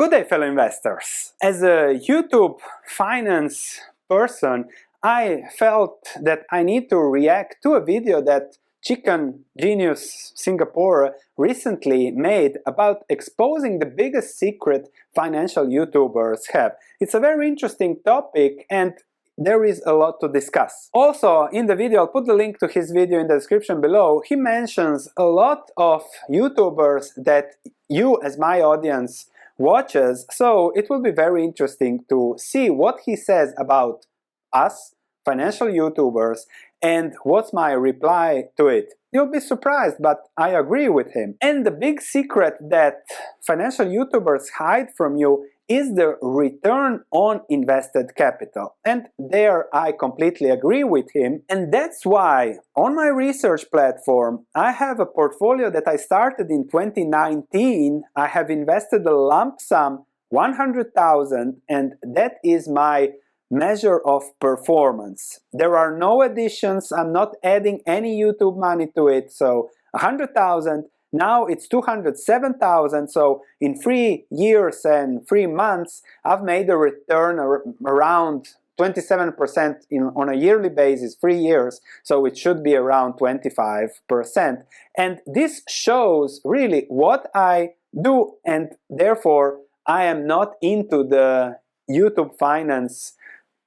Good day, fellow investors. As a YouTube finance person, I felt that I need to react to a video that Chicken Genius Singapore recently made about exposing the biggest secret financial YouTubers have. It's a very interesting topic and there is a lot to discuss. Also, in the video, I'll put the link to his video in the description below. He mentions a lot of YouTubers that you, as my audience, watches, so it will be very interesting to see what he says about us, financial YouTubers, and what's my reply to it. You'll be surprised, but I agree with him. And the big secret that financial YouTubers hide from you is the return on invested capital. And there I completely agree with him. And that's why on my research platform, I have a portfolio that I started in 2019. I have invested a lump sum, 100,000, and that is my measure of performance. There are no additions. I'm not adding any YouTube money to it. So 100,000. Now it's 207,000, so in 3 years and 3 months, I've made a return around 27% on a yearly basis, 3 years, so it should be around 25%. And this shows really what I do, and therefore I am not into the YouTube finance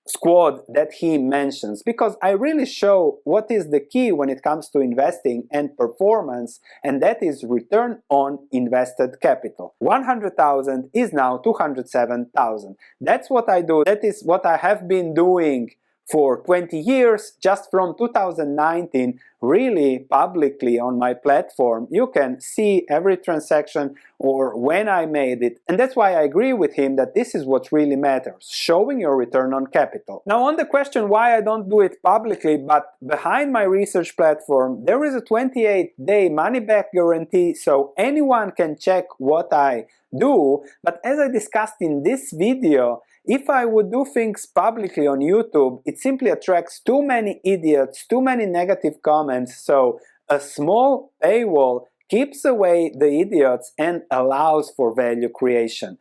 squad that he mentions, because I really show what is the key when it comes to investing and performance, and that is return on invested capital. 100,000 is now 207,000. That's what I do. That is what I have been doing for 20 years, just from 2019, really publicly on my platform. You can see every transaction or when I made it. And that's why I agree with him that this is what really matters, showing your return on capital. Now, on the question why I don't do it publicly, but behind my research platform, there is a 28-day money-back guarantee, so anyone can check what I do. But as I discussed in this video, if I would do things publicly on YouTube, it simply attracts too many idiots, too many negative comments, so a small paywall keeps away the idiots and allows for value creation.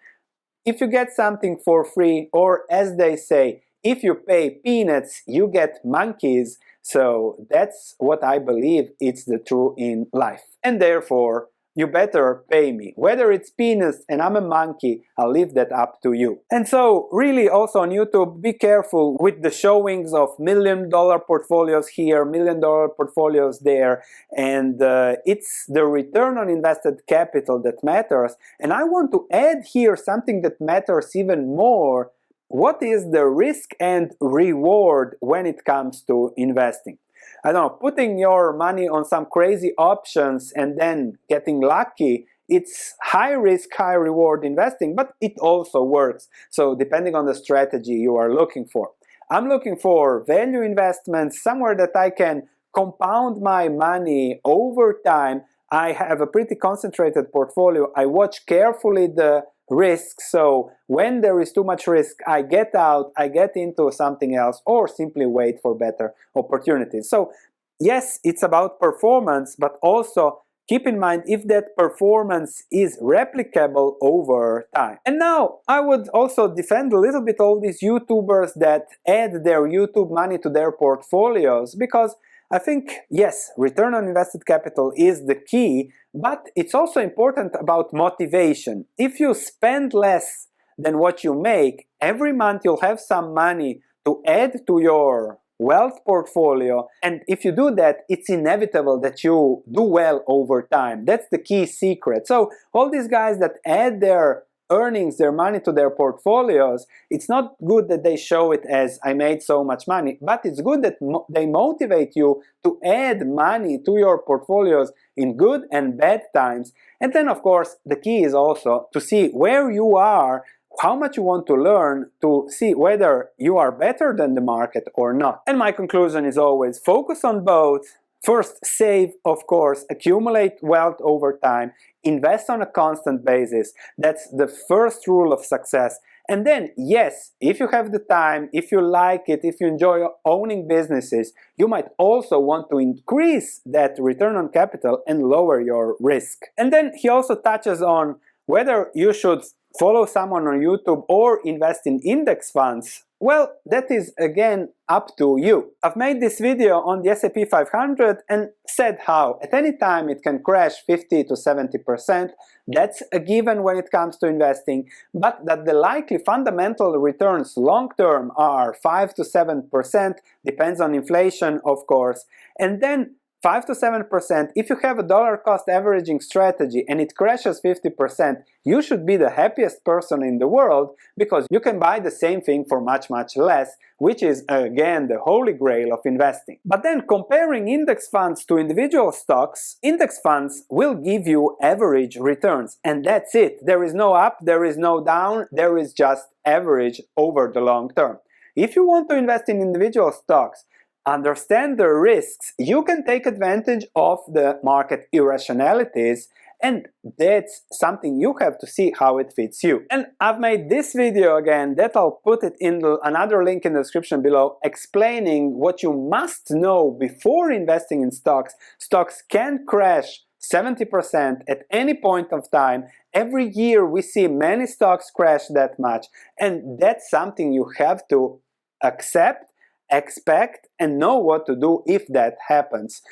If you get something for free, or as they say, if you pay peanuts, you get monkeys, so that's what I believe it's the truth in life. And therefore, you better pay me. Whether it's peanuts and I'm a monkey, I'll leave that up to you. And so really also on YouTube, be careful with the showings of $1 million portfolios here, $1 million portfolios there, and it's the return on invested capital that matters. And I want to add here something that matters even more. What is the risk and reward when it comes to investing? I don't know, putting your money on some crazy options and then getting lucky, it's high risk, high reward investing, but it also works. So depending on the strategy you are looking for. I'm looking for value investments, somewhere that I can compound my money over time. I have a pretty concentrated portfolio. I watch carefully the risk, so when there is too much risk, I get out, I get into something else, or simply wait for better opportunities. So yes, it's about performance, but also keep in mind if that performance is replicable over time. And now I would also defend a little bit all these YouTubers that add their YouTube money to their portfolios, because I think, yes, return on invested capital is the key, but it's also important about motivation. If you spend less than what you make, every month you'll have some money to add to your wealth portfolio, and if you do that, it's inevitable that you do well over time. That's the key secret. So all these guys that add their earnings, their money to their portfolios, it's not good that they show it as I made so much money, but it's good that they motivate you to add money to your portfolios in good and bad times. And then of course the key is also to see where you are, how much you want to learn, to see whether you are better than the market or not. And my conclusion is always focus on both. First, save, of course, accumulate wealth over time, invest on a constant basis. That's the first rule of success. And then, yes, if you have the time, if you like it, if you enjoy owning businesses, you might also want to increase that return on capital and lower your risk. And then he also touches on whether you should follow someone on YouTube or invest in index funds, well, that is again up to you. I've made this video on the S&P 500 and said how at any time it can crash 50 to 70%. That's a given when it comes to investing, but that the likely fundamental returns long term are 5 to 7%, depends on inflation of course, and then 5 to 7%, if you have a dollar cost averaging strategy and it crashes 50%, you should be the happiest person in the world because you can buy the same thing for much less, which is again the holy grail of investing. But then comparing index funds to individual stocks, index funds will give you average returns, and that's it. There is no up, there is no down, there is just average over the long term. If you want to invest in individual stocks, understand the risks, you can take advantage of the market irrationalities, and that's something you have to see how it fits you. And I've made this video again that I'll put it in another link in the description below, explaining what you must know before investing in stocks. Stocks can crash 70% at any point of time. Every year we see many stocks crash that much, and that's something you have to accept, expect, and know what to do if that happens.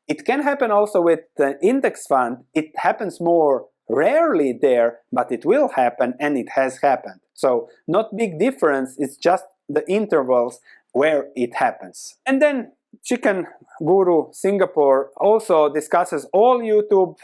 It can happen also with the index fund. It happens more rarely there, but it will happen, and it has happened. So not big difference, it's just the intervals where it happens. And then Chicken Guru Singapore also discusses all YouTube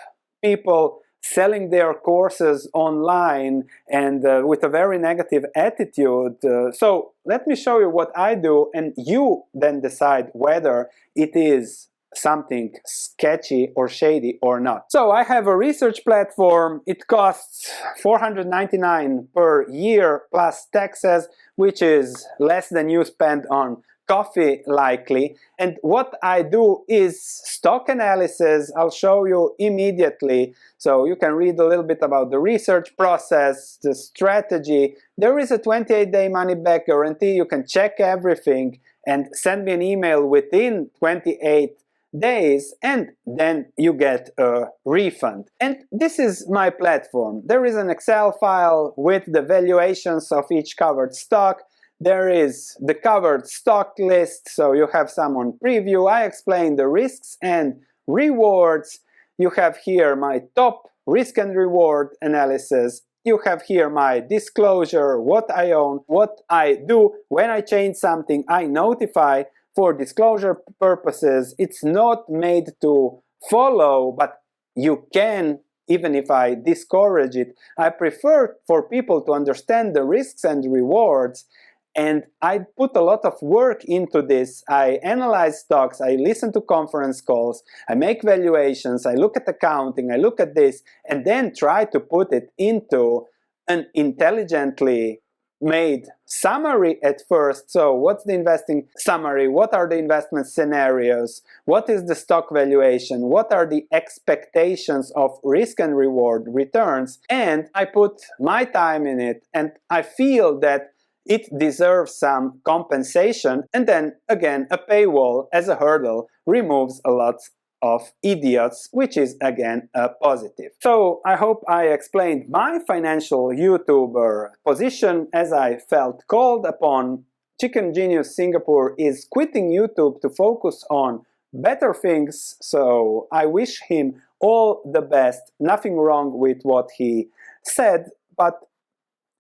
people selling their courses online and with a very negative attitude. So let me show you what I do, and you then decide whether it is something sketchy or shady or not. So I have a research platform. It costs $499 per year plus taxes, which is less than you spend on coffee likely. And what I do is stock analysis. I'll show you immediately, so you can read a little bit about the research process, the strategy. There is a 28-day money-back guarantee. You can check everything and send me an email within 28 days, and then you get a refund. And this is my platform. There is an Excel file with the valuations of each covered stock. There is the covered stock list, so you have some on preview. I explain the risks and rewards. You have here my top risk and reward analysis. You have here my disclosure, what I own, what I do. When I change something, I notify for disclosure purposes. It's not made to follow, but you can, even if I discourage it. I prefer for people to understand the risks and rewards, and I put a lot of work into this. I analyze stocks, I listen to conference calls, I make valuations, I look at accounting, I look at this, and then try to put it into an intelligently made summary at first. So what's the investing summary? What are the investment scenarios? What is the stock valuation? What are the expectations of risk and reward returns? And I put my time in it, and I feel that it deserves some compensation. And then again, a paywall as a hurdle removes a lot of idiots, which is again a positive. So I hope I explained my financial YouTuber position as I felt called upon. Chicken Genius Singapore is quitting YouTube to focus on better things, so I wish him all the best. Nothing wrong with what he said, but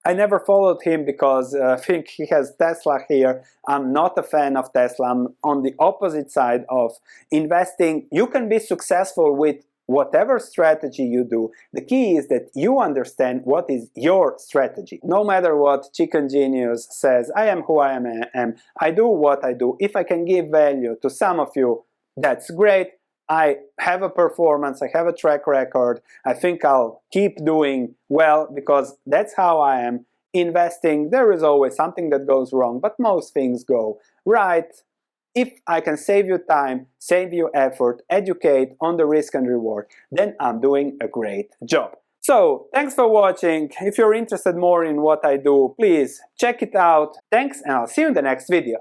I never followed him because I think he has Tesla here. I'm not a fan of Tesla. I'm on the opposite side of investing. You can be successful with whatever strategy you do. The key is that you understand what is your strategy. No matter what Chicken Genius says, I am who I am. I do what I do. If I can give value to some of you, that's great. I have a performance, I have a track record. I think I'll keep doing well because that's how I am. Investing, there is always something that goes wrong, but most things go right. If I can save you time, save you effort, educate on the risk and reward, then I'm doing a great job. So, thanks for watching. If you're interested more in what I do, please check it out. Thanks, and I'll see you in the next video.